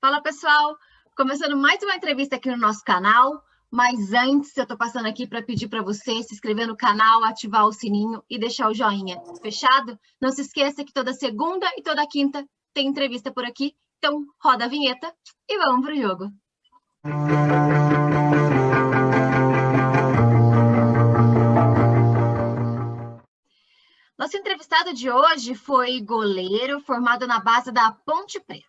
Fala, pessoal! Começando mais uma entrevista aqui no nosso canal, mas antes eu estou passando aqui para pedir para você se inscrever no canal, ativar o sininho e deixar o joinha. Fechado? Não se esqueça que toda segunda e toda quinta tem entrevista por aqui, então roda a vinheta e vamos pro jogo. Nosso entrevistado de hoje foi goleiro formado na base da Ponte Preta.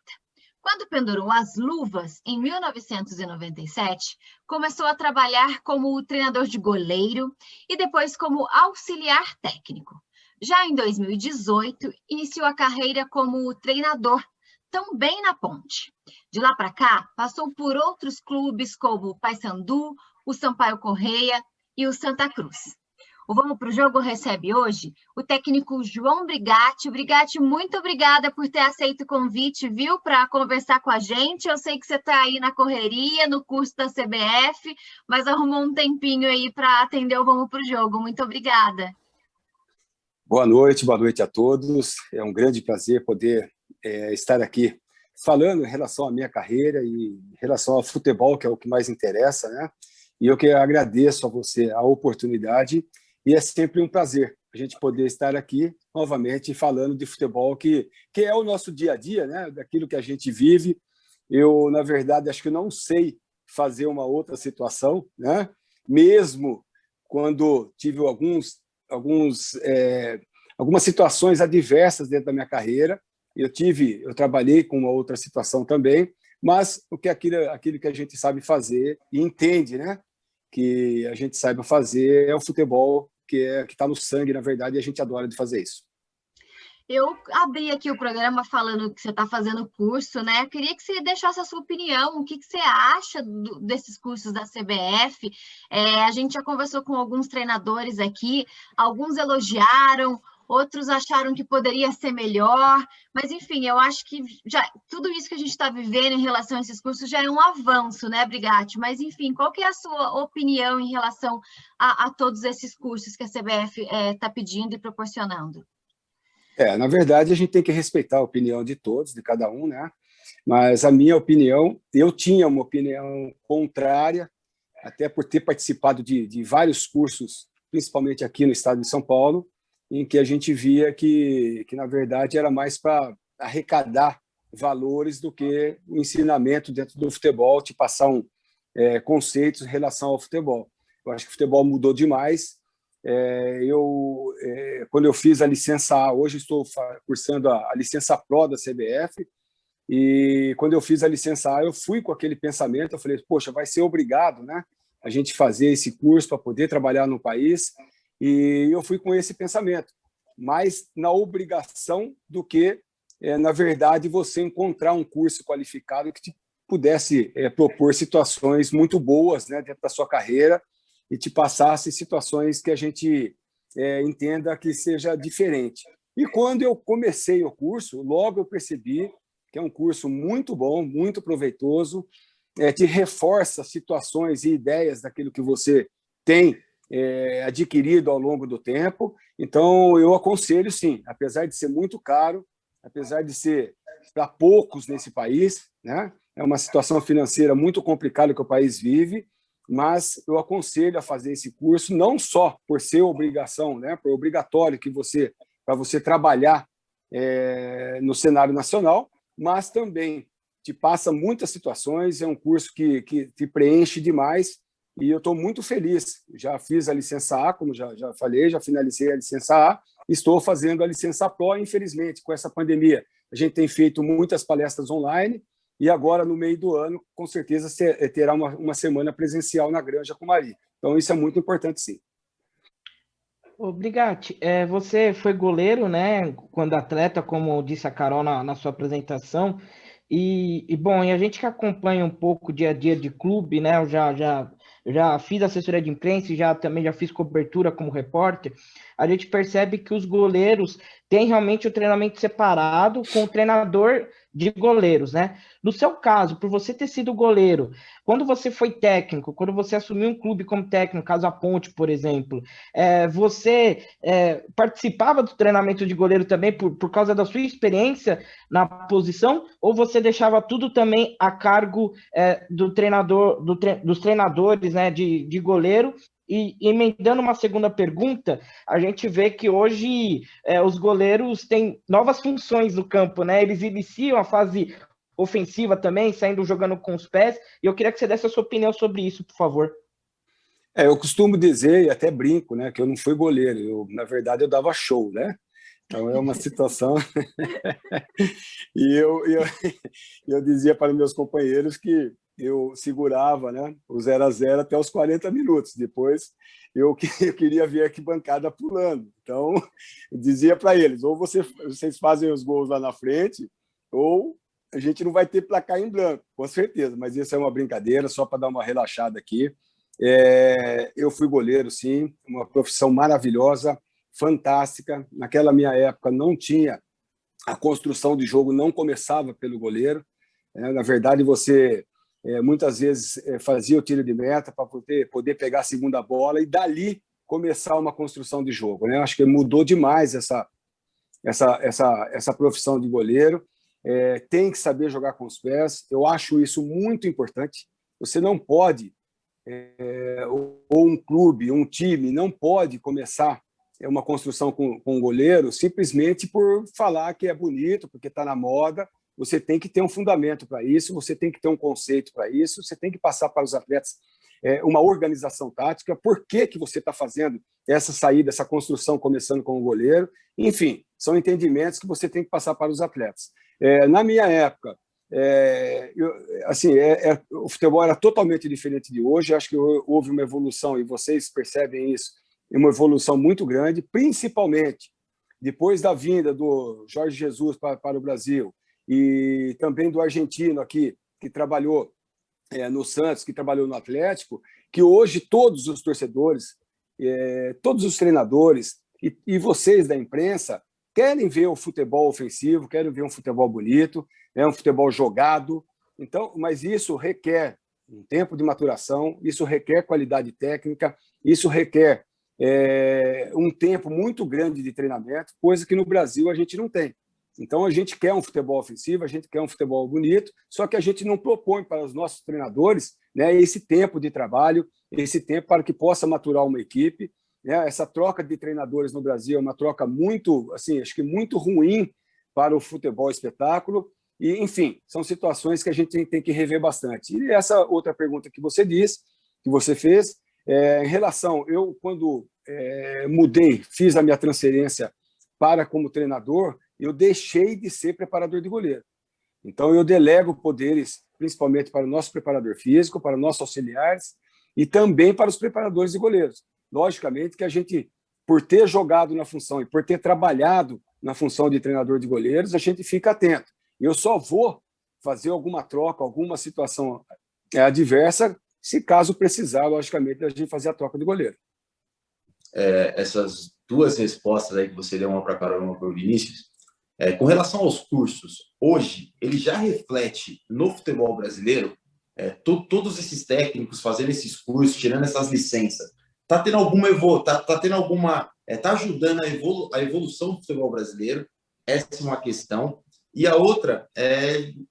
Quando pendurou as luvas, em 1997, começou a trabalhar como treinador de goleiro e depois como auxiliar técnico. Já em 2018, iniciou a carreira como treinador, também na Ponte. De lá para cá, passou por outros clubes como o Paysandu, o Sampaio Corrêa e o Santa Cruz. O Vamos para o Jogo recebe hoje o técnico João Brigatti. Brigatti, muito obrigada por ter aceito o convite, viu, para conversar com a gente. Eu sei que você está aí na correria, no curso da CBF, mas arrumou um tempinho aí para atender o Vamos para o Jogo. Muito obrigada. Boa noite a todos. É um grande prazer poder estar aqui falando em relação à minha carreira e em relação ao futebol, que é o que mais interessa, né? E eu que agradeço a você a oportunidade. E é sempre um prazer a gente poder estar aqui novamente falando de futebol, que é o nosso dia a dia, né? Daquilo que a gente vive. Eu, na verdade, acho que não sei fazer uma outra situação, né? Mesmo quando tive algumas situações adversas dentro da minha carreira, eu trabalhei com uma outra situação também, mas aquilo que a gente sabe fazer e entende, né? Que a gente saiba fazer é o futebol, que está no sangue, na verdade, e a gente adora de fazer isso. Eu abri aqui o programa falando que você está fazendo curso, né? Eu queria que você deixasse a sua opinião, o que você acha desses cursos da CBF. A gente já conversou com alguns treinadores aqui, alguns elogiaram, outros acharam que poderia ser melhor, mas enfim, eu acho que já tudo isso que a gente está vivendo em relação a esses cursos já é um avanço, né, Brigatti? Mas enfim, qual que é a sua opinião em relação a todos esses cursos que a CBF está pedindo e proporcionando? Na verdade, a gente tem que respeitar a opinião de todos, de cada um, né? Mas a minha opinião, eu tinha uma opinião contrária, até por ter participado de vários cursos, principalmente aqui no estado de São Paulo, em que a gente via que na verdade, era mais para arrecadar valores do que o ensinamento dentro do futebol, te passar conceitos em relação ao futebol. Eu acho que o futebol mudou demais. Quando eu fiz a licença A, hoje estou cursando a licença Pro da CBF, e quando eu fiz a licença A, eu fui com aquele pensamento, eu falei, poxa, vai ser obrigado, né, a gente fazer esse curso para poder trabalhar no país, e eu fui com esse pensamento, mais na obrigação do que, na verdade, você encontrar um curso qualificado que te pudesse propor situações muito boas, né, dentro da sua carreira, e te passasse situações que a gente entenda que seja diferente. E quando eu comecei o curso, logo eu percebi que é um curso muito bom, muito proveitoso, te reforça situações e ideias daquilo que você tem adquirido ao longo do tempo. Então, eu aconselho, sim, apesar de ser muito caro, apesar de ser para poucos nesse país, né? É uma situação financeira muito complicada que o país vive, mas eu aconselho a fazer esse curso, não só por ser obrigação, né, por obrigatório para você trabalhar no cenário nacional, mas também te passa muitas situações, é um curso que te preenche demais, e eu estou muito feliz. Já fiz a licença A, como já falei, já finalizei a licença A, estou fazendo a licença Pro, infelizmente, com essa pandemia. A gente tem feito muitas palestras online, e agora, no meio do ano, com certeza, terá uma semana presencial na Granja Comari. Então, isso é muito importante, sim. Brigatti, você foi goleiro, né, quando atleta, como disse a Carol na sua apresentação, bom, e a gente que acompanha um pouco o dia a dia de clube, né, eu já fiz assessoria de imprensa e também já fiz cobertura como repórter, a gente percebe que os goleiros têm realmente o treinamento separado com o treinador de goleiros, né? No seu caso, por você ter sido goleiro, quando você foi técnico, quando você assumiu um clube como técnico, caso a Ponte, por exemplo, você participava do treinamento de goleiro também por causa da sua experiência na posição, ou você deixava tudo também a cargo do treinador, dos treinadores, né, de goleiro? E emendando uma segunda pergunta, a gente vê que hoje os goleiros têm novas funções no campo, né? Eles iniciam a fase ofensiva também, saindo jogando com os pés, e eu queria que você desse a sua opinião sobre isso, por favor. Eu costumo dizer, e até brinco, né, que eu não fui goleiro, na verdade eu dava show, né? Então é uma situação... E eu dizia para meus companheiros que eu segurava, né, o 0-0 até os 40 minutos. Depois eu queria ver a arquibancada pulando. Então eu dizia para eles, ou vocês fazem os gols lá na frente, ou a gente não vai ter placar em branco, com certeza. Mas isso é uma brincadeira, só para dar uma relaxada aqui. Eu fui goleiro, sim, uma profissão maravilhosa, fantástica. Naquela minha época não tinha... A construção de jogo não começava pelo goleiro. Na verdade, você muitas vezes fazia o tiro de meta para poder pegar a segunda bola e dali começar uma construção de jogo. Acho que mudou demais essa profissão de goleiro. Tem que saber jogar com os pés. Eu acho isso muito importante. Você não pode, ou um clube, um time, não pode começar uma construção com um goleiro simplesmente por falar que é bonito, porque está na moda. Você tem que ter um fundamento para isso, você tem que ter um conceito para isso, você tem que passar para os atletas uma organização tática, por que você está fazendo essa saída, essa construção começando com o goleiro. Enfim, são entendimentos que você tem que passar para os atletas. Na minha época, o futebol era totalmente diferente de hoje. Acho que houve uma evolução, e vocês percebem isso, uma evolução muito grande, principalmente depois da vinda do Jorge Jesus para o Brasil e também do argentino aqui, que trabalhou no Santos, que trabalhou no Atlético, que hoje todos os torcedores, todos os treinadores e vocês da imprensa querem ver o futebol ofensivo, querem ver um futebol bonito, um futebol jogado. Então, mas isso requer um tempo de maturação, isso requer qualidade técnica, isso requer um tempo muito grande de treinamento, coisa que no Brasil a gente não tem. Então, a gente quer um futebol ofensivo, a gente quer um futebol bonito, só que a gente não propõe para os nossos treinadores, esse tempo de trabalho, esse tempo para que possa maturar uma equipe. Essa troca de treinadores no Brasil é uma troca muito, assim, acho que muito ruim para o futebol espetáculo. E, enfim, são situações que a gente tem que rever bastante. E essa outra pergunta que você disse, que você fez, em relação, eu quando fiz a minha transferência para como treinador, eu deixei de ser preparador de goleiro. Então, eu delego poderes, principalmente para o nosso preparador físico, para os nossos auxiliares e também para os preparadores de goleiros. Logicamente que a gente, por ter jogado na função e por ter trabalhado na função de treinador de goleiros, a gente fica atento. Eu só vou fazer alguma troca, alguma situação adversa, se caso precisar, logicamente, a gente fazer a troca de goleiro. Essas duas respostas aí que você deu, uma para a Carol e uma para o Vinícius, com relação aos cursos, hoje, ele já reflete no futebol brasileiro, todos esses técnicos fazendo esses cursos, tirando essas licenças, está tendo alguma está ajudando a evolução do futebol brasileiro? Essa é uma questão. E a outra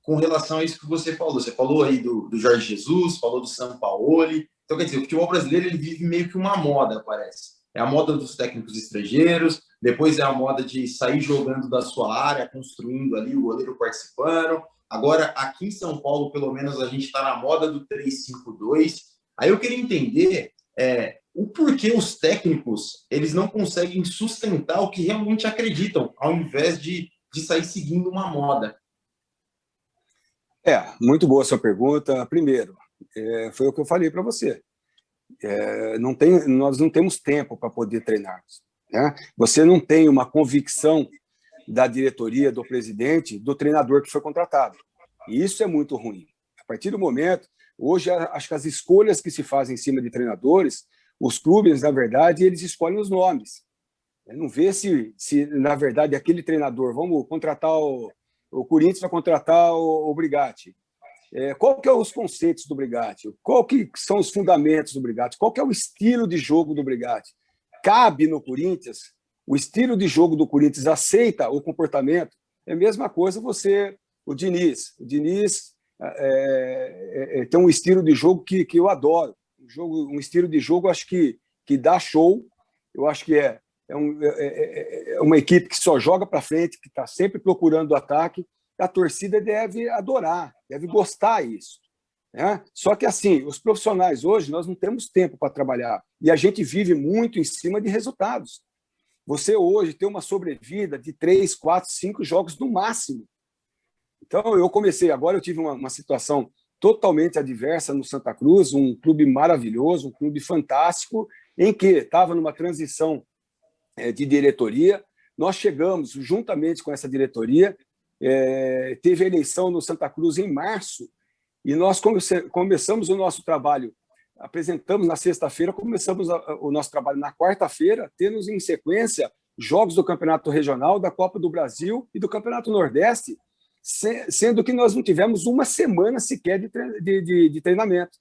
com relação a isso que você falou aí do Jorge Jesus, falou do Sampaoli. Então, quer dizer, o futebol brasileiro ele vive meio que uma moda, parece. É a moda dos técnicos estrangeiros, depois é a moda de sair jogando da sua área, construindo ali, o goleiro participando. Agora, aqui em São Paulo, pelo menos, a gente está na moda do 3-5-2. Aí eu queria entender o porquê os técnicos eles não conseguem sustentar o que realmente acreditam, ao invés de sair seguindo uma moda. Muito boa a sua pergunta. Primeiro, foi o que eu falei para você. Nós não temos tempo para poder treinarmos. Você não tem uma convicção da diretoria, do presidente, do treinador que foi contratado. E isso é muito ruim. A partir do momento, hoje, acho que as escolhas que se fazem em cima de treinadores, os clubes, na verdade, eles escolhem os nomes. Não vê se, na verdade, aquele treinador, vamos contratar o Corinthians vai contratar o Brigatti. Qual que é os conceitos do Brigatti? Qual que são os fundamentos do Brigatti? Qual que é o estilo de jogo do Brigatti? Cabe no Corinthians? O estilo de jogo do Corinthians aceita o comportamento? É a mesma coisa o Diniz. O Diniz tem um estilo de jogo que eu adoro. Um estilo de jogo, acho que dá show. Eu acho que é uma equipe que só joga para frente, que está sempre procurando o ataque. A torcida deve adorar, deve gostar disso. Né? Só que, assim, os profissionais hoje, nós não temos tempo para trabalhar. E a gente vive muito em cima de resultados. Você hoje tem uma sobrevida de 3, 4, 5 jogos no máximo. Então, agora eu tive uma situação totalmente adversa no Santa Cruz, um clube maravilhoso, um clube fantástico, em que estava numa transição de diretoria. Nós chegamos, juntamente com essa diretoria, teve a eleição no Santa Cruz em março, e nós começamos o nosso trabalho, apresentamos na sexta-feira, começamos o nosso trabalho na quarta-feira, tendo em sequência jogos do Campeonato Regional, da Copa do Brasil e do Campeonato Nordeste, sendo que nós não tivemos uma semana sequer de treinamento.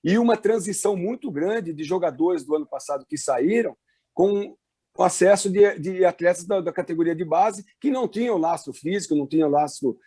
E uma transição muito grande de jogadores do ano passado que saíram com o acesso de atletas da categoria de base que não tinham laço físico, não tinham laço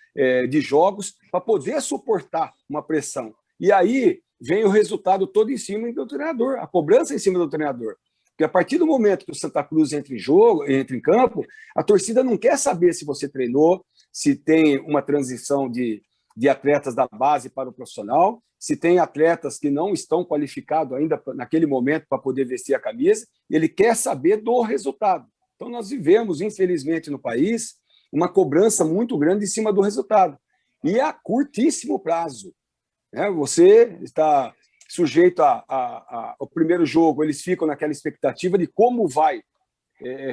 de jogos para poder suportar uma pressão. E aí vem o resultado todo em cima do treinador, a cobrança em cima do treinador. Porque a partir do momento que o Santa Cruz entra em campo, a torcida não quer saber se você treinou, se tem uma transição de atletas da base para o profissional, se tem atletas que não estão qualificados ainda naquele momento para poder vestir a camisa, ele quer saber do resultado. Então, nós vivemos, infelizmente, no país, uma cobrança muito grande em cima do resultado. E a curtíssimo prazo. Você está sujeito ao primeiro jogo, eles ficam naquela expectativa de como vai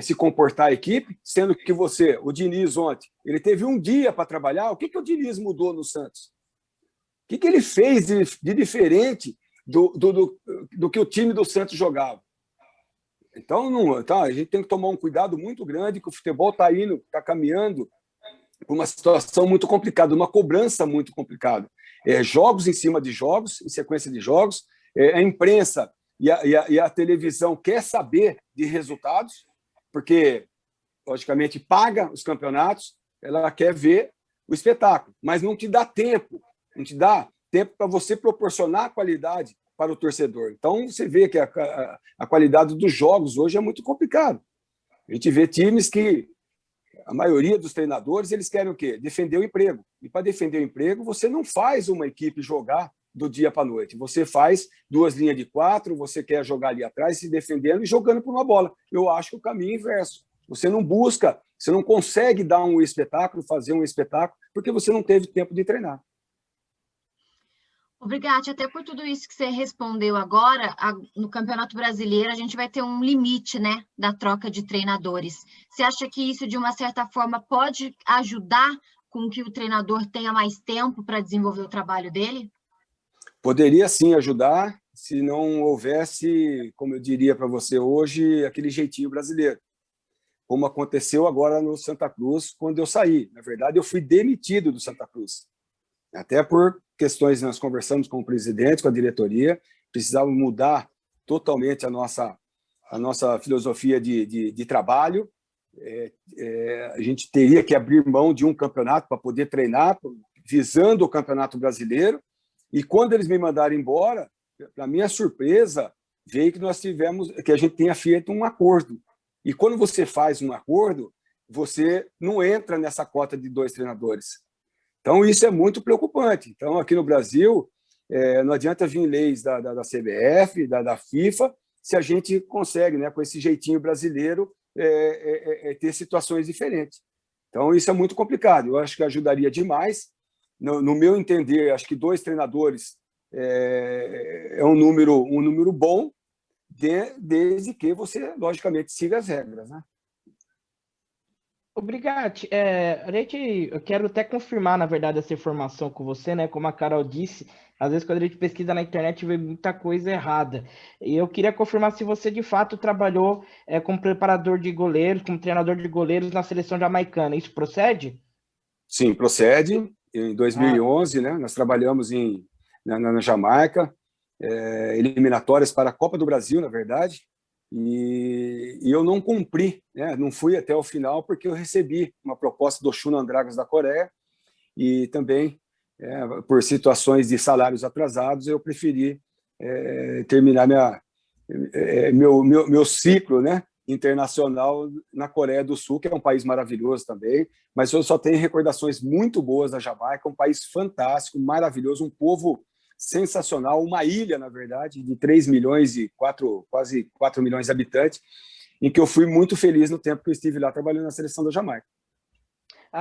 se comportar a equipe, sendo que o Diniz ontem, ele teve um dia para trabalhar. O que o Diniz mudou no Santos? O que ele fez de diferente do que o time do Santos jogava? Então, a gente tem que tomar um cuidado muito grande, que o futebol está caminhando por uma situação muito complicada, uma cobrança muito complicada. Jogos em cima de jogos, em sequência de jogos, a imprensa e a televisão quer saber de resultados, porque, logicamente, paga os campeonatos, ela quer ver o espetáculo, mas não te dá tempo para você proporcionar qualidade para o torcedor. Então, você vê que a qualidade dos jogos hoje é muito complicado. A gente vê times que a maioria dos treinadores, eles querem o quê? Defender o emprego. E para defender o emprego, você não faz uma equipe jogar do dia para a noite. Você faz 2 linhas de 4, você quer jogar ali atrás, se defendendo e jogando por uma bola. Eu acho que o caminho é inverso. Você não busca, você não consegue dar um espetáculo, fazer um espetáculo, porque você não teve tempo de treinar. Obrigada, até por tudo isso que você respondeu agora, no Campeonato Brasileiro a gente vai ter um limite, né, da troca de treinadores. Você acha que isso, de uma certa forma, pode ajudar com que o treinador tenha mais tempo para desenvolver o trabalho dele? Poderia sim ajudar, se não houvesse, como eu diria para você hoje, aquele jeitinho brasileiro, como aconteceu agora no Santa Cruz quando eu saí. Na verdade, eu fui demitido do Santa Cruz. Até por questões, nós conversamos com o presidente, com a diretoria, precisávamos mudar totalmente a nossa filosofia de trabalho. A gente teria que abrir mão de um campeonato para poder treinar, visando o Campeonato Brasileiro. E quando eles me mandaram embora, para minha surpresa, veio que a gente tenha feito um acordo. E quando você faz um acordo, você não entra nessa cota de 2 treinadores. Então, isso é muito preocupante. Então, aqui no Brasil, não adianta vir leis da CBF, da FIFA, se a gente consegue, né, com esse jeitinho brasileiro, ter situações diferentes. Então, isso é muito complicado. Eu acho que ajudaria demais. No meu entender, acho que 2 treinadores é um número bom, desde que você, logicamente, siga as regras, né? Obrigado. Eu quero até confirmar, na verdade, essa informação com você, né? Como a Carol disse, às vezes quando a gente pesquisa na internet vê muita coisa errada. E eu queria confirmar se você de fato trabalhou como preparador de goleiros, como treinador de goleiros na seleção jamaicana. Isso procede? Sim, procede. Em Ah, 2011, né, nós trabalhamos na Jamaica, eliminatórias para a Copa do Brasil, na verdade, e eu não cumpri, né, não fui até o final porque eu recebi uma proposta do Shonan Dragons da Coreia e também, por situações de salários atrasados, eu preferi terminar meu ciclo, né, internacional na Coreia do Sul, que é um país maravilhoso também, mas eu só tenho recordações muito boas da Jamaica, um país fantástico, maravilhoso, um povo sensacional, uma ilha, na verdade, de 3 milhões e quase 4 milhões de habitantes, em que eu fui muito feliz no tempo que eu estive lá trabalhando na seleção da Jamaica.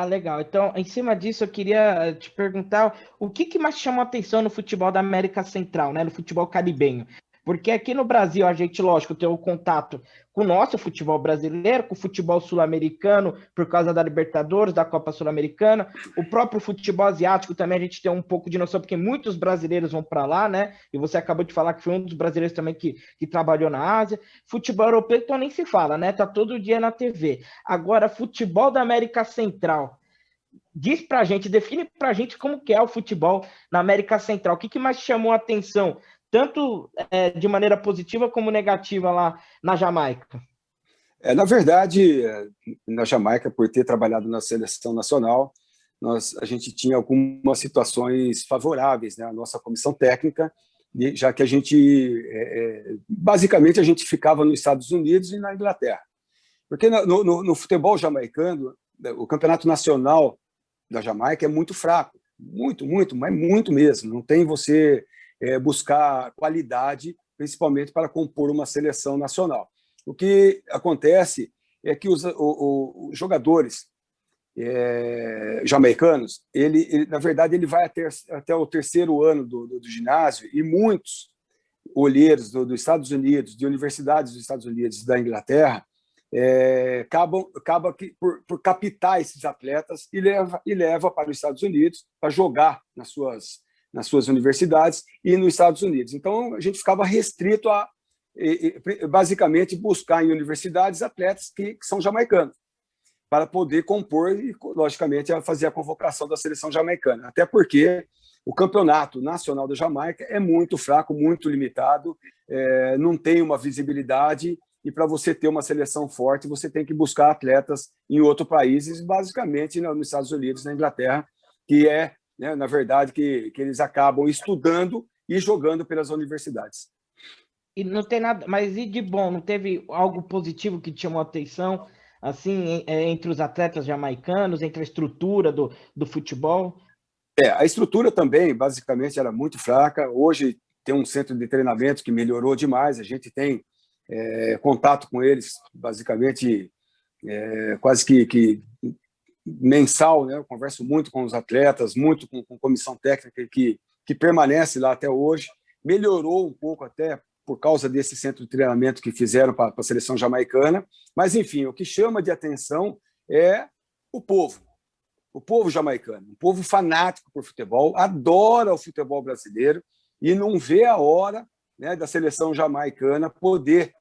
legal. Então, em cima disso, eu queria te perguntar o que mais chamou a atenção no futebol da América Central, né? No futebol caribenho. Porque aqui no Brasil, a gente, lógico, tem o contato com o nosso futebol brasileiro, com o futebol sul-americano, por causa da Libertadores, da Copa Sul-Americana. O próprio futebol asiático também a gente tem um pouco de noção, porque muitos brasileiros vão para lá, né? E você acabou de falar que foi um dos brasileiros também que trabalhou na Ásia. Futebol europeu, então nem se fala, né? Tá todo dia na TV. Agora, futebol da América Central. Diz pra gente, define pra gente como que é o futebol na América Central. O que mais chamou a atenção, tanto de maneira positiva como negativa lá na Jamaica? Na verdade, na Jamaica, por ter trabalhado na seleção nacional, a gente tinha algumas situações favoráveis, né? A nossa comissão técnica, já que a gente, basicamente, a gente ficava nos Estados Unidos e na Inglaterra. Porque no futebol jamaicano, o campeonato nacional da Jamaica é muito fraco, mas muito mesmo. Não tem você buscar qualidade, principalmente para compor uma seleção nacional. O que acontece é que os jogadores jamaicanos, na verdade, ele vai até o terceiro ano do ginásio e muitos olheiros dos Estados Unidos, de universidades dos Estados Unidos e da Inglaterra, acaba por captar esses atletas e leva para os Estados Unidos para jogar nas suas universidades e nos Estados Unidos. Então, a gente ficava restrito a, basicamente, buscar em universidades atletas que são jamaicanos, para poder compor e, logicamente, fazer a convocação da seleção jamaicana. Até porque o campeonato nacional da Jamaica é muito fraco, muito limitado, não tem uma visibilidade, e para você ter uma seleção forte, você tem que buscar atletas em outros países, basicamente nos Estados Unidos, na Inglaterra, que né, na verdade, que eles acabam estudando e jogando pelas universidades. E não tem nada, mas e de bom? Não teve algo positivo que te chamou a atenção, assim, entre os atletas jamaicanos, entre a estrutura do futebol? A estrutura também, basicamente, era muito fraca. Hoje tem um centro de treinamento que melhorou demais, a gente tem contato com eles, basicamente, quase que mensal, né? Eu converso muito com os atletas, muito com comissão técnica que permanece lá até hoje. Melhorou um pouco até por causa desse centro de treinamento que fizeram para a seleção jamaicana, mas, enfim, o que chama de atenção é o povo jamaicano, um povo fanático por futebol, adora o futebol brasileiro e não vê a hora, né, da seleção jamaicana poder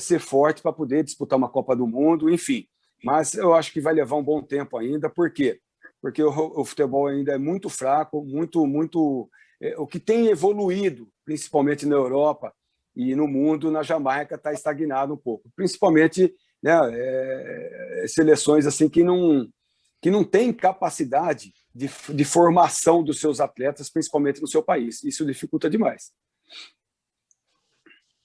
ser forte para poder disputar uma Copa do Mundo, enfim. Mas eu acho que vai levar um bom tempo ainda. Por quê? Porque o futebol ainda é muito fraco, muito o que tem evoluído, principalmente na Europa e no mundo, na Jamaica está estagnado um pouco. Principalmente, né, seleções assim que não têm capacidade de formação dos seus atletas, principalmente no seu país. Isso dificulta demais.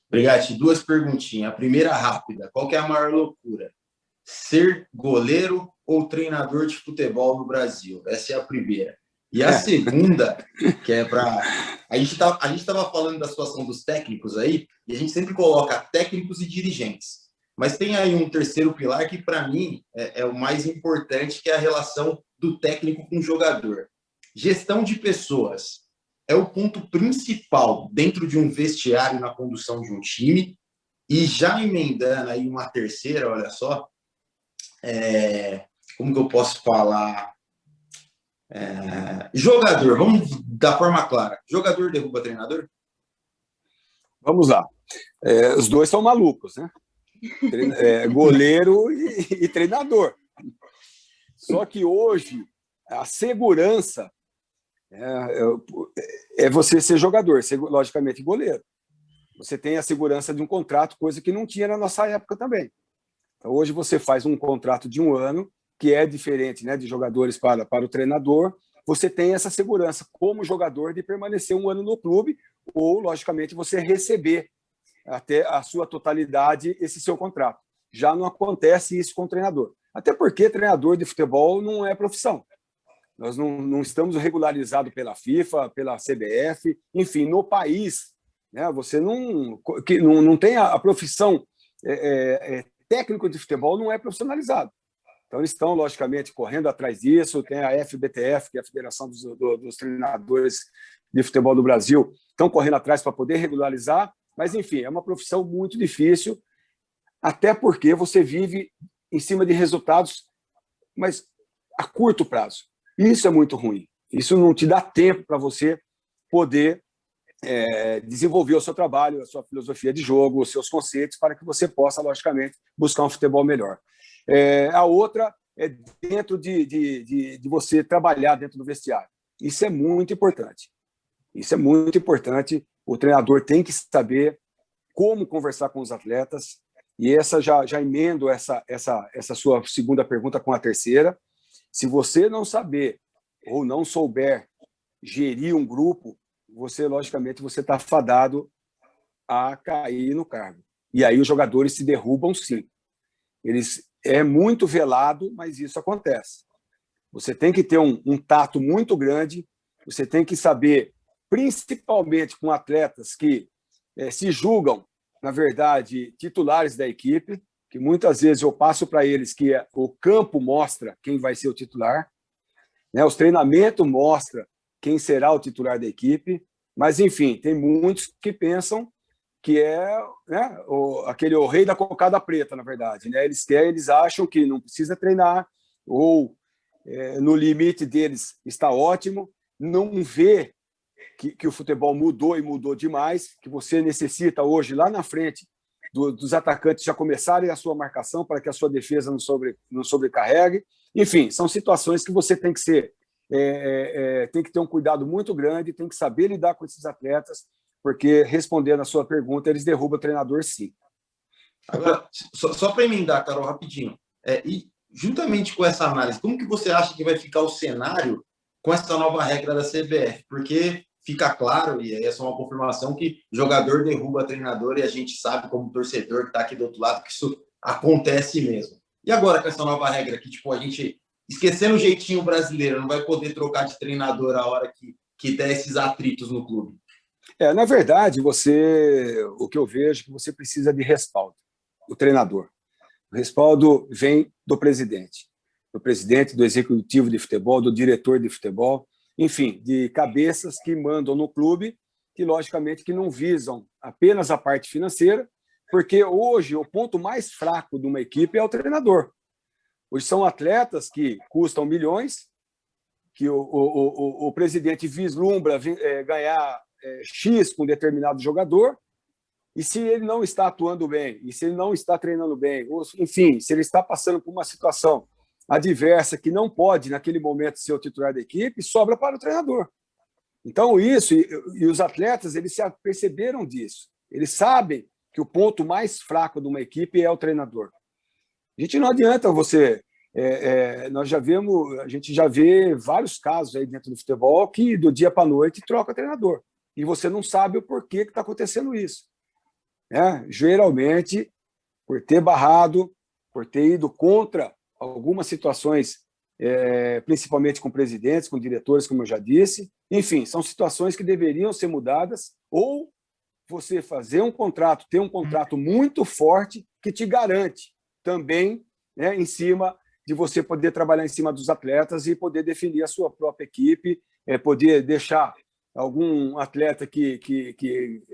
Obrigado. Duas perguntinhas. A primeira rápida. Qual que é a maior loucura? Ser goleiro ou treinador de futebol no Brasil? Essa é a primeira. E a segunda, que é para... A gente estava falando da situação dos técnicos aí, e a gente sempre coloca técnicos e dirigentes. Mas tem aí um terceiro pilar que, para mim, é o mais importante, que é a relação do técnico com o jogador. Gestão de pessoas é o ponto principal dentro de um vestiário na condução de um time. E já emendando aí uma terceira, olha só, como que eu posso falar? Jogador, vamos da forma clara. Jogador derruba treinador? Vamos lá. Os dois são malucos, né? Goleiro e treinador. Só que hoje a segurança é você ser jogador, ser, logicamente goleiro. Você tem a segurança de um contrato, coisa que não tinha na nossa época também. Então, hoje você faz um contrato de 1 ano, que é diferente, né, de jogadores para o treinador. Você tem essa segurança como jogador de permanecer 1 ano no clube ou, logicamente, você receber até a sua totalidade esse seu contrato. Já não acontece isso com o treinador. Até porque treinador de futebol não é profissão. Nós não estamos regularizados pela FIFA, pela CBF, enfim, no país, né, você não tem a profissão técnico de futebol, não é profissionalizado. Então, eles estão, logicamente, correndo atrás disso. Tem a FBTF, que é a Federação dos Treinadores de Futebol do Brasil, estão correndo atrás para poder regularizar, mas, enfim, é uma profissão muito difícil, até porque você vive em cima de resultados, mas a curto prazo. Isso é muito ruim. Isso não te dá tempo para você poder desenvolver o seu trabalho, a sua filosofia de jogo, os seus conceitos, para que você possa, logicamente, buscar um futebol melhor. A outra é dentro de você trabalhar dentro do vestiário. Isso é muito importante. Isso é muito importante. O treinador tem que saber como conversar com os atletas. E essa já emendo essa sua segunda pergunta com a terceira. Se você não saber ou não souber gerir um grupo, você, logicamente, você está fadado a cair no cargo. E aí os jogadores se derrubam, sim. É muito velado, mas isso acontece. Você tem que ter um tato muito grande, você tem que saber, principalmente com atletas que se julgam, na verdade, titulares da equipe, que muitas vezes eu passo para eles que o campo mostra quem vai ser o titular, né? Os treinamentos mostram quem será o titular da equipe, mas, enfim, tem muitos que pensam que né, o rei da cocada preta, na verdade. Né? Eles acham que não precisa treinar, ou no limite deles está ótimo, não vê que o futebol mudou e mudou demais, que você necessita hoje, lá na frente, dos atacantes já começarem a sua marcação para que a sua defesa não sobrecarregue. Enfim, são situações que você tem que tem que ter um cuidado muito grande, tem que saber lidar com esses atletas, porque, respondendo a sua pergunta, eles derrubam o treinador, sim. Agora, só para emendar, Carol, rapidinho, e juntamente com essa análise, como que você acha que vai ficar o cenário com essa nova regra da CBF? Porque fica claro, e essa é uma confirmação, que jogador derruba treinador, e a gente sabe, como torcedor que está aqui do outro lado, que isso acontece mesmo. E agora com essa nova regra que, tipo, a gente, esquecendo o jeitinho brasileiro, não vai poder trocar de treinador a hora que der esses atritos no clube? Na verdade, o que eu vejo é que você precisa de respaldo, o treinador. O respaldo vem do presidente, do executivo de futebol, do diretor de futebol, enfim, de cabeças que mandam no clube, que logicamente que não visam apenas a parte financeira, porque hoje o ponto mais fraco de uma equipe é o treinador. Hoje são atletas que custam milhões, que o presidente vislumbra ganhar X com determinado jogador, e se ele não está atuando bem, e se ele não está treinando bem, ou, enfim, se ele está passando por uma situação adversa que não pode, naquele momento, ser o titular da equipe, sobra para o treinador. Então, isso, e os atletas, eles se aperceberam disso. Eles sabem que o ponto mais fraco de uma equipe é o treinador. A gente não adianta você... a gente já vê vários casos aí dentro do futebol que, do dia para a noite, troca treinador. E você não sabe o porquê que está acontecendo isso. Geralmente, por ter barrado, por ter ido contra algumas situações, principalmente com presidentes, com diretores, como eu já disse. Enfim, são situações que deveriam ser mudadas, ou você fazer um contrato, ter um contrato muito forte que te garante também, né, em cima de você poder trabalhar em cima dos atletas e poder definir a sua própria equipe, poder deixar algum atleta que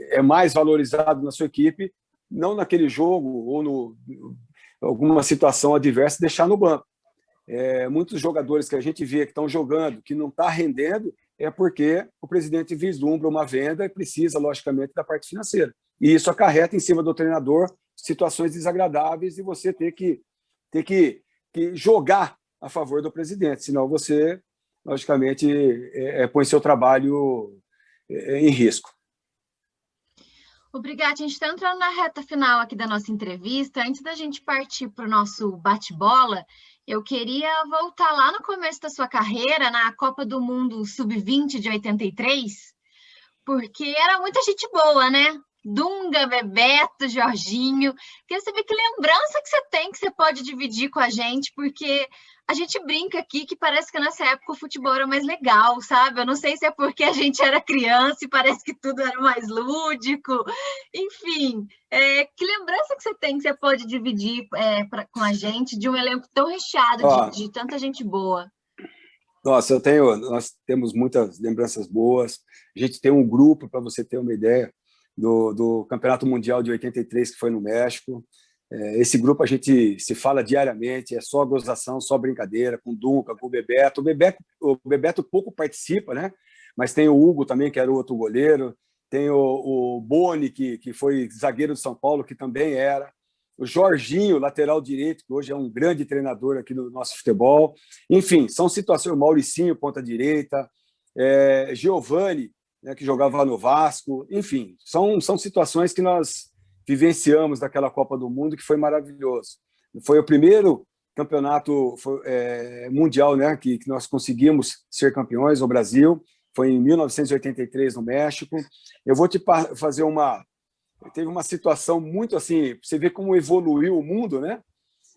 é mais valorizado na sua equipe, não naquele jogo ou alguma situação adversa, deixar no banco. muitos jogadores que a gente vê que estão jogando, que não está rendendo, é porque o presidente vislumbra uma venda e precisa, logicamente, da parte financeira. E isso acarreta em cima do treinador situações desagradáveis e você ter que jogar a favor do presidente, senão você, logicamente, põe seu trabalho em risco. Obrigada. A gente está entrando na reta final aqui da nossa entrevista. Antes da gente partir para o nosso bate-bola, eu queria voltar lá no começo da sua carreira, na Copa do Mundo Sub-20 de 83, porque era muita gente boa, né? Dunga, Bebeto, Jorginho. Queria saber que lembrança que você tem, que você pode dividir com a gente, porque a gente brinca aqui que parece que nessa época o futebol era mais legal, sabe? Eu não sei se é porque a gente era criança e parece que tudo era mais lúdico. Enfim, que lembrança que você tem, que você pode dividir com a gente de um elenco tão recheado de tanta gente boa? Nossa, nós temos muitas lembranças boas. A gente tem um grupo, para você ter uma ideia, do Campeonato Mundial de 83, que foi no México. Esse grupo a gente se fala diariamente, é só gozação, só brincadeira, com o Dunga, com o Bebeto. O Bebeto pouco participa, né? Mas tem o Hugo também, que era o outro goleiro. Tem o Boni, que foi zagueiro de São Paulo, que também era. O Jorginho, lateral direito, que hoje é um grande treinador aqui do nosso futebol. Enfim, são situações. O Mauricinho, ponta direita. Giovani, né, que jogava no Vasco. Enfim, são situações que nós vivenciamos daquela Copa do Mundo, que foi maravilhoso. Foi o primeiro campeonato mundial, né, que nós conseguimos ser campeões, o Brasil. Foi em 1983, no México. Eu vou te fazer Teve uma situação muito assim, você vê como evoluiu o mundo, né?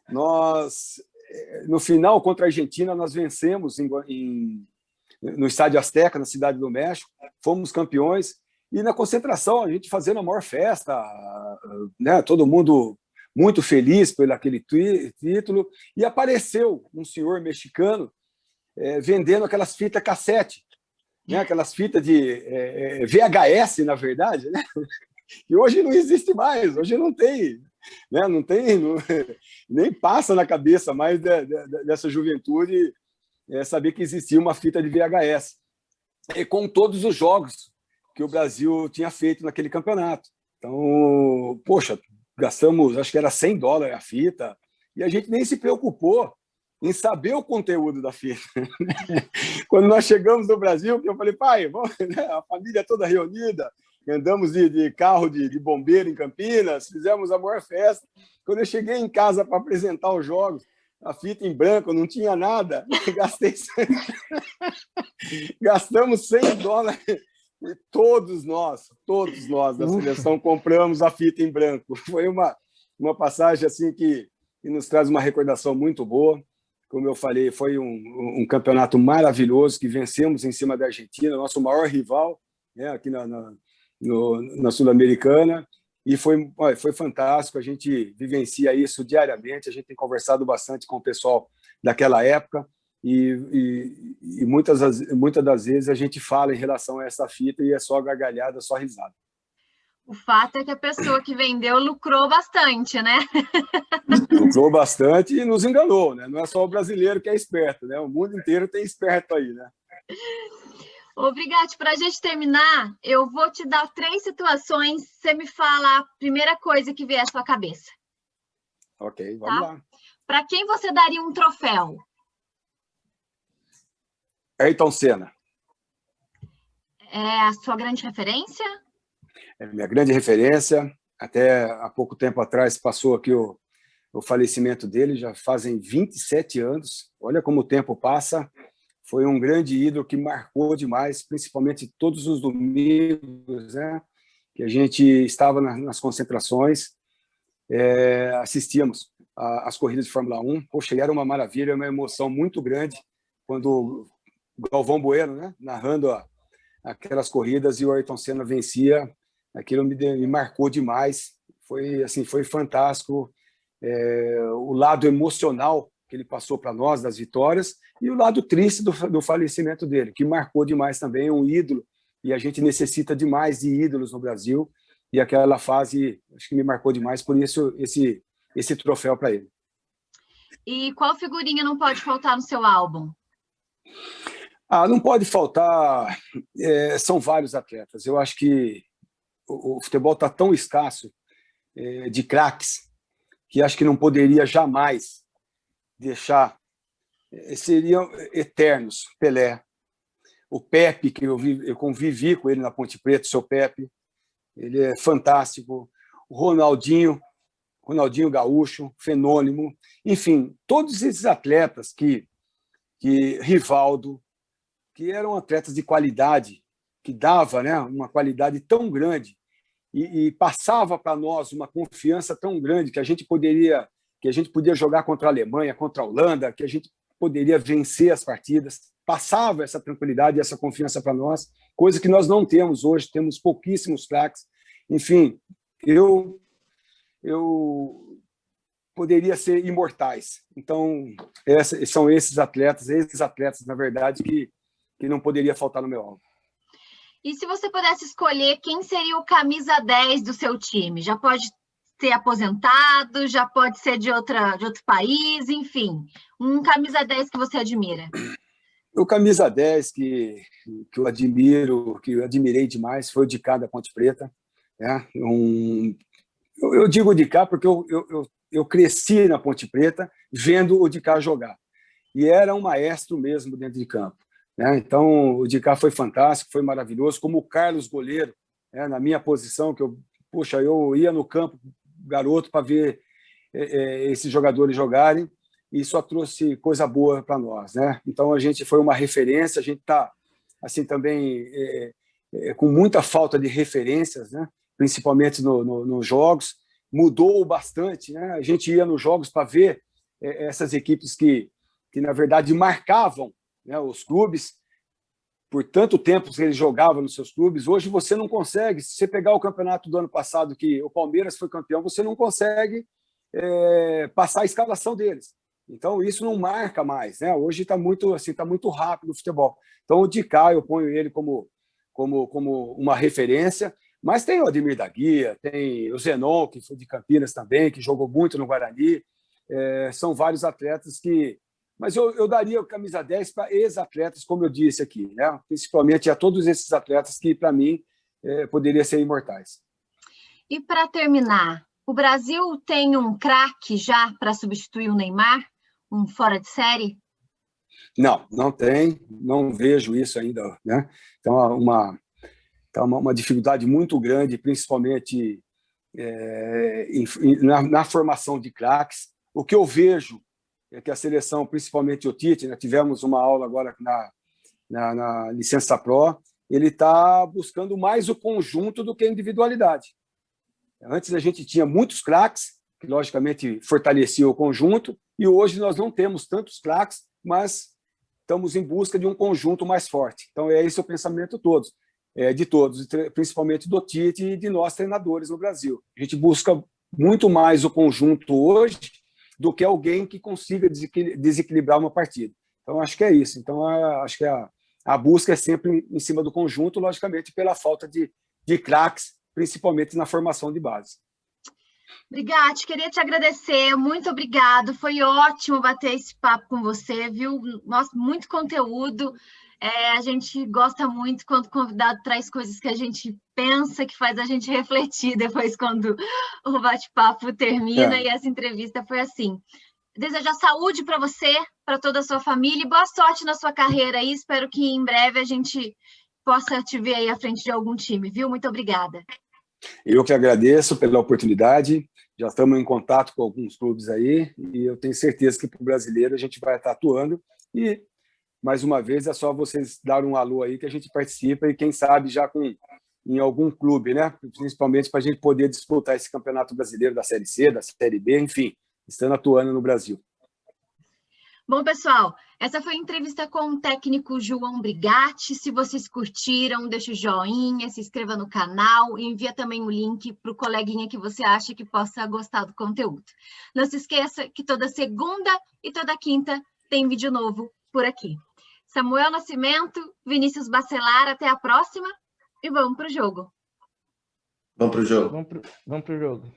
Nós, no final, contra a Argentina, nós vencemos no Estádio Azteca, na Cidade do México, fomos campeões, e na concentração, a gente fazendo a maior festa, né? Todo mundo muito feliz por aquele título, e apareceu um senhor mexicano vendendo aquelas fitas cassete, né? Aquelas fitas de VHS, na verdade, né? E hoje não existe mais, hoje não tem, né? Nem passa na cabeça mais dessa juventude saber que existia uma fita de VHS, e com todos os jogos que o Brasil tinha feito naquele campeonato. Então, poxa, gastamos, acho que era $100 a fita, e a gente nem se preocupou em saber o conteúdo da fita. Quando nós chegamos no Brasil, eu falei, pai, vamos, né? A família toda reunida, andamos de carro de bombeiro em Campinas, fizemos a maior festa. Quando eu cheguei em casa para apresentar os jogos, a fita em branco, não tinha nada, gastamos $100. E todos nós da seleção compramos a fita em branco. Foi uma passagem assim que nos traz uma recordação muito boa. Como eu falei, foi um campeonato maravilhoso que vencemos em cima da Argentina, nosso maior rival, né, aqui na Sul-Americana, e foi fantástico. A gente vivencia isso diariamente, a gente tem conversado bastante com o pessoal daquela época, e muitas das vezes a gente fala em relação a essa fita e é só gargalhada, só risada. O fato é que a pessoa que vendeu lucrou bastante, né? Lucrou bastante e nos enganou, né? Não é só o brasileiro que é esperto, né? O mundo inteiro tem esperto aí, né? Obrigada. Para a gente terminar, eu vou te dar 3 situações. Você me fala a primeira coisa que vier à sua cabeça. Ok, vamos lá. Para quem você daria um troféu? Ayrton Senna. É a sua grande referência? É minha grande referência. Até há pouco tempo atrás passou aqui o falecimento dele, já fazem 27 anos. Olha como o tempo passa. Foi um grande ídolo que marcou demais, principalmente todos os domingos, né? Que a gente estava nas concentrações, assistíamos às corridas de Fórmula 1. Poxa, ele era uma maravilha, uma emoção muito grande quando o Galvão Bueno, né, narrando aquelas corridas e o Ayrton Senna vencia. Aquilo me marcou demais. Foi fantástico. O lado emocional que ele passou para nós das vitórias e o lado triste do falecimento dele, que marcou demais também, um ídolo, e a gente necessita demais de ídolos no Brasil, e aquela fase acho que me marcou demais, por isso esse troféu para ele. E qual figurinha não pode faltar no seu álbum? Não pode faltar, são vários atletas. Eu acho que o futebol está tão escasso de craques que acho que não poderia jamais deixar, seriam eternos. Pelé, o Pepe, que eu convivi com ele na Ponte Preta, o seu Pepe, ele é fantástico. O Ronaldinho Gaúcho, fenômeno. Enfim, todos esses atletas que Rivaldo, que eram atletas de qualidade, que dava, né, uma qualidade tão grande e passava para nós uma confiança tão grande que a gente podia jogar contra a Alemanha, contra a Holanda, que a gente poderia vencer as partidas. Passava essa tranquilidade e essa confiança para nós, coisa que nós não temos hoje, temos pouquíssimos craques. Enfim, eu poderia ser imortais. Então, são esses atletas, na verdade, que não poderia faltar no meu álbum. E se você pudesse escolher quem seria o camisa 10 do seu time? Já pode ser aposentado, já pode ser de outro país, enfim. Um camisa 10 que você admira. O camisa 10 que eu admiro, que eu admirei demais, foi o Dicá da Ponte Preta. Né? Eu digo Dicá porque eu cresci na Ponte Preta vendo o Dicá jogar. E era um maestro mesmo dentro de campo. Né? Então, o Dicá foi fantástico, foi maravilhoso. Como o Carlos goleiro, né? Na minha posição, que eu ia no campo, garoto, para ver esses jogadores jogarem, e só trouxe coisa boa para nós. Né? Então, a gente foi uma referência, a gente está assim, também com muita falta de referências, né? Principalmente nos jogos. Mudou bastante, né? A gente ia nos jogos para ver essas equipes que, na verdade, marcavam, né, os clubes por tanto tempo que eles jogavam nos seus clubes. Hoje você não consegue, se você pegar o campeonato do ano passado, que o Palmeiras foi campeão, você não consegue passar a escalação deles. Então, isso não marca mais. Né? Hoje está muito, assim, tá muito rápido o futebol. Então, o Dicá, eu ponho ele como uma referência. Mas tem o Ademir da Guia, tem o Zenon, que foi de Campinas também, que jogou muito no Guarani. São vários atletas que... Mas eu daria o camisa 10 para ex-atletas, como eu disse aqui, né? Principalmente a todos esses atletas que, para mim, poderiam ser imortais. E para terminar, o Brasil tem um craque já para substituir o Neymar? Um fora de série? Não tem, não vejo isso ainda. Né? Então, uma dificuldade muito grande, principalmente na formação de craques. O que eu vejo é que a seleção, principalmente o Tite, né, tivemos uma aula agora na Licença Pro, ele está buscando mais o conjunto do que a individualidade. Antes a gente tinha muitos craques, que logicamente fortaleciam o conjunto, e hoje nós não temos tantos craques, mas estamos em busca de um conjunto mais forte. Então, esse é o pensamento de todos, principalmente do Tite e de nós treinadores no Brasil. A gente busca muito mais o conjunto hoje do que alguém que consiga desequilibrar uma partida. Então, acho que é isso. Então, acho que a busca é sempre em cima do conjunto, logicamente, pela falta de craques, principalmente na formação de base. Brigatti, queria te agradecer, muito obrigado, foi ótimo bater esse papo com você, viu? Nossa, muito conteúdo. A gente gosta muito quando o convidado traz coisas que a gente pensa, que faz a gente refletir depois quando o bate-papo termina, e essa entrevista foi assim. Desejo saúde para você, para toda a sua família, e boa sorte na sua carreira aí. Espero que em breve a gente possa te ver aí à frente de algum time, viu? Muito obrigada. Eu que agradeço pela oportunidade. Já estamos em contato com alguns clubes aí, e eu tenho certeza que para o brasileiro a gente vai estar atuando. E mais uma vez, é só vocês dar um alô aí que a gente participa, e quem sabe já em algum clube, né? Principalmente para a gente poder disputar esse campeonato brasileiro da Série C, da Série B, enfim, estando atuando no Brasil. Bom, pessoal, essa foi a entrevista com o técnico João Brigatti. Se vocês curtiram, deixa o joinha, se inscreva no canal e envia também o link para o coleguinha que você acha que possa gostar do conteúdo. Não se esqueça que toda segunda e toda quinta tem vídeo novo por aqui. Samuel Nascimento, Vinícius Bacelar, até a próxima e vamos para o jogo. Vamos para o jogo. Vamos pro jogo.